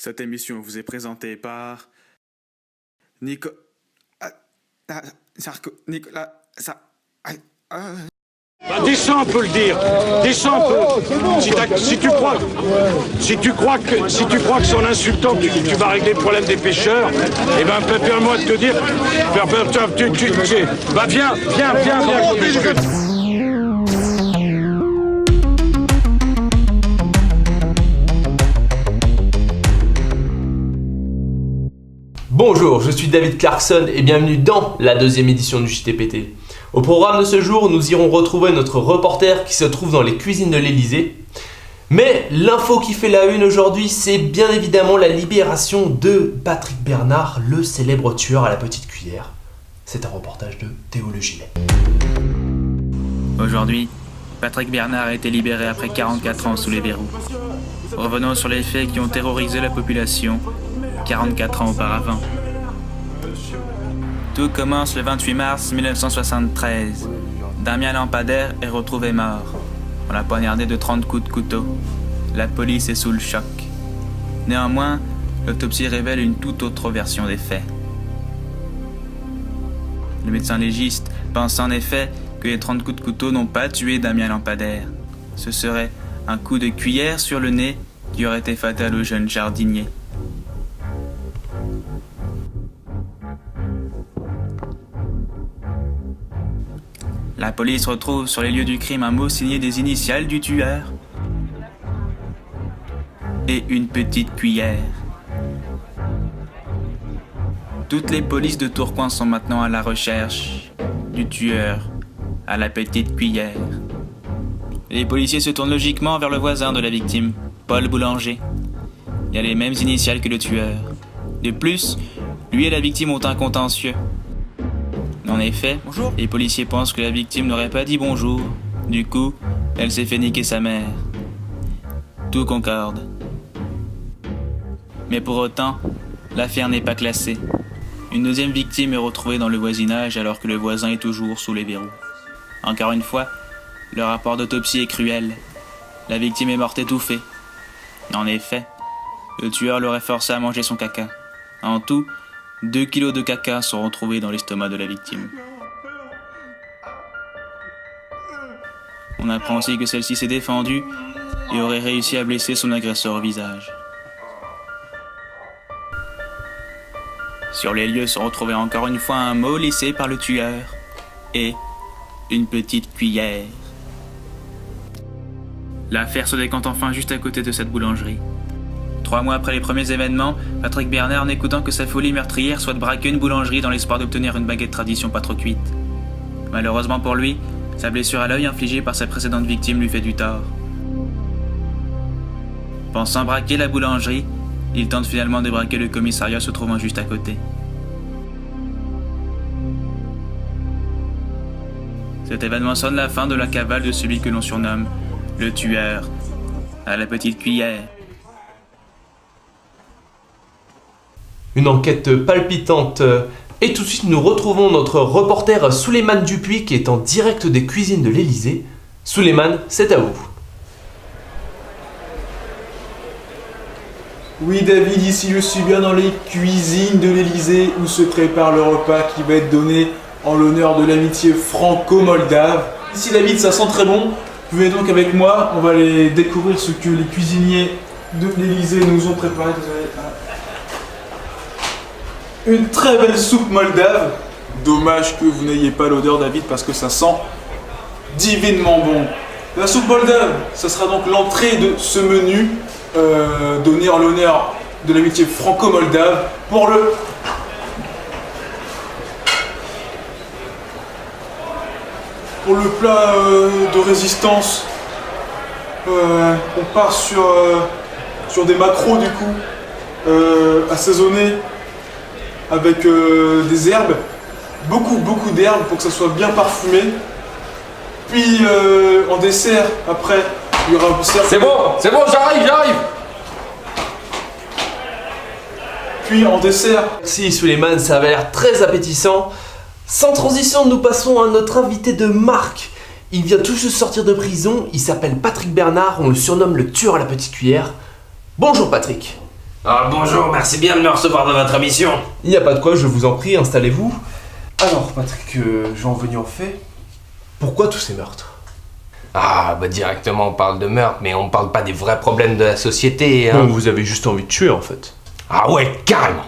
Cette émission vous est présentée par Nico... Nicolas... Descends, on peut le dire. Descends, on peut. Si tu crois que c'est en insultant que tu vas régler le problème des pêcheurs, eh ben, permets-moi de te dire, viens, qu'on discute. Bonjour, je suis David Clarkson et bienvenue dans la deuxième édition du JTPT. Au programme de ce jour, nous irons retrouver notre reporter qui se trouve dans les cuisines de l'Elysée. Mais l'info qui fait la une aujourd'hui, c'est bien évidemment la libération de Patrick Bernard, le célèbre tueur à la petite cuillère. C'est un reportage de Théo Le Gilet. Aujourd'hui, Patrick Bernard a été libéré après 44 ans sous les verrous. Revenons sur les faits qui ont terrorisé la population 44 ans auparavant. Tout commence le 28 mars 1973. Damien Lampadaire est retrouvé mort. On l'a poignardé de 30 coups de couteau. La police est sous le choc. Néanmoins, l'autopsie révèle une toute autre version des faits. Le médecin légiste pense en effet que les 30 coups de couteau n'ont pas tué Damien Lampadaire. Ce serait un coup de cuillère sur le nez qui aurait été fatal au jeune jardinier. La police retrouve sur les lieux du crime un mot signé des initiales du tueur et une petite cuillère. Toutes les polices de Tourcoing sont maintenant à la recherche du tueur à la petite cuillère. Les policiers se tournent logiquement vers le voisin de la victime, Paul Boulanger. Il a les mêmes initiales que le tueur. De plus, lui et la victime ont un contentieux. En effet, les policiers pensent que la victime n'aurait pas dit bonjour. Du coup, elle s'est fait niquer sa mère. Tout concorde. Mais pour autant, l'affaire n'est pas classée. Une deuxième victime est retrouvée dans le voisinage alors que le voisin est toujours sous les verrous. Encore une fois, le rapport d'autopsie est cruel. La victime est morte étouffée. En effet, le tueur l'aurait forcé à manger son caca. En tout, 2 kilos de caca sont retrouvés dans l'estomac de la victime. On apprend aussi que celle-ci s'est défendue et aurait réussi à blesser son agresseur au visage. Sur les lieux sont retrouvés encore une fois un mot laissé par le tueur et une petite cuillère. L'affaire se décante enfin juste à côté de cette boulangerie. 3 mois après les premiers événements, Patrick Bernard, n'écoutant que sa folie meurtrière, souhaite braquer une boulangerie dans l'espoir d'obtenir une baguette tradition pas trop cuite. Malheureusement pour lui, sa blessure à l'œil infligée par sa précédente victime lui fait du tort. Pensant braquer la boulangerie, il tente finalement de braquer le commissariat se trouvant juste à côté. Cet événement sonne la fin de la cavale de celui que l'on surnomme le tueur à la petite cuillère. Une enquête palpitante. Et tout de suite, nous retrouvons notre reporter Souleymane Dupuis qui est en direct des cuisines de l'Elysée. Souleymane, c'est à vous. Oui David, ici je suis bien dans les cuisines de l'Elysée où se prépare le repas qui va être donné en l'honneur de l'amitié franco-moldave. Ici David, ça sent très bon. Vous venez donc avec moi, on va aller découvrir ce que les cuisiniers de l'Elysée nous ont préparé. Une très belle soupe moldave. Dommage que vous n'ayez pas l'odeur David parce que ça sent divinement bon. La soupe moldave, ça sera donc l'entrée de ce menu donné en l'honneur de l'amitié franco-moldave pour le plat de résistance. On part sur des maquereaux du coup assaisonnés avec des herbes, beaucoup d'herbes pour que ça soit bien parfumé. Puis en dessert, après, il y aura un dessert. C'est bon, j'arrive. Puis en dessert. Merci Souleymane, ça avait l'air très appétissant. Sans transition, nous passons à notre invité de marque. Il vient tout juste sortir de prison, il s'appelle Patrick Bernard, on le surnomme le tueur à la petite cuillère. Bonjour Patrick. Ah, bonjour, merci bien de me recevoir dans votre émission. Il n'y a pas de quoi, je vous en prie, installez-vous. Alors, Patrick, j'en venais au fait. Pourquoi tous ces meurtres? Ah, bah directement on parle de meurtre, mais on parle pas des vrais problèmes de la société, hein. Non, vous avez juste envie de tuer, en fait. Ah ouais, carrément.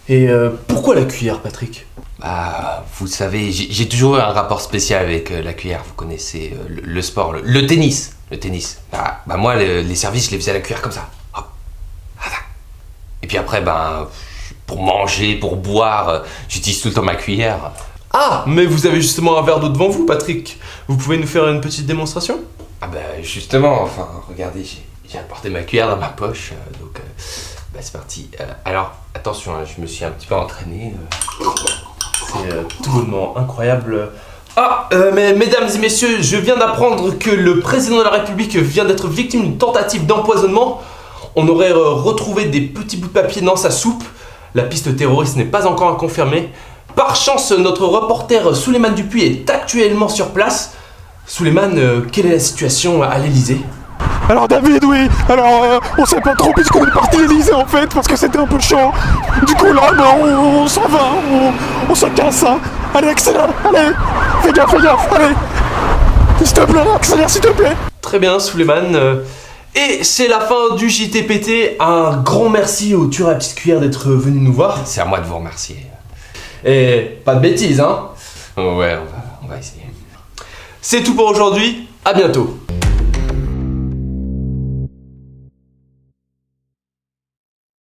Et pourquoi la cuillère, Patrick? Bah, vous savez, j'ai toujours eu un rapport spécial avec la cuillère, vous connaissez le sport, le tennis. Le tennis. Bah moi, les services, je les faisais à la cuillère comme ça. Hop. Et puis après, pour manger, pour boire, j'utilise tout le temps ma cuillère. Ah, mais vous avez justement un verre d'eau devant vous, Patrick. Vous pouvez nous faire une petite démonstration? Ah bah justement, enfin, regardez, j'ai apporté ma cuillère dans ma poche, donc c'est parti. Alors, attention, hein, je me suis un petit peu entraîné. C'est tout bonnement incroyable. Ah, mais mesdames et messieurs, je viens d'apprendre que le président de la République vient d'être victime d'une tentative d'empoisonnement. On aurait retrouvé des petits bouts de papier dans sa soupe. La piste terroriste n'est pas encore à confirmer. Par chance, notre reporter Souleymane Dupuis est actuellement sur place. Souleymane, quelle est la situation à l'Elysée? Alors David, oui, on sait pas trop puisqu'on est parti à l'Elysée en fait, parce que c'était un peu chaud. Du coup là, on s'en va, on se casse, hein. Allez, accélère, allez, fais gaffe, allez. S'il te plaît, accélère s'il te plaît. Très bien, Souleymane. Et c'est la fin du JTPT. Un grand merci au tueur à la petite cuillère d'être venu nous voir. C'est à moi de vous remercier. Et pas de bêtises, hein. Ouais, on va essayer. C'est tout pour aujourd'hui, à bientôt.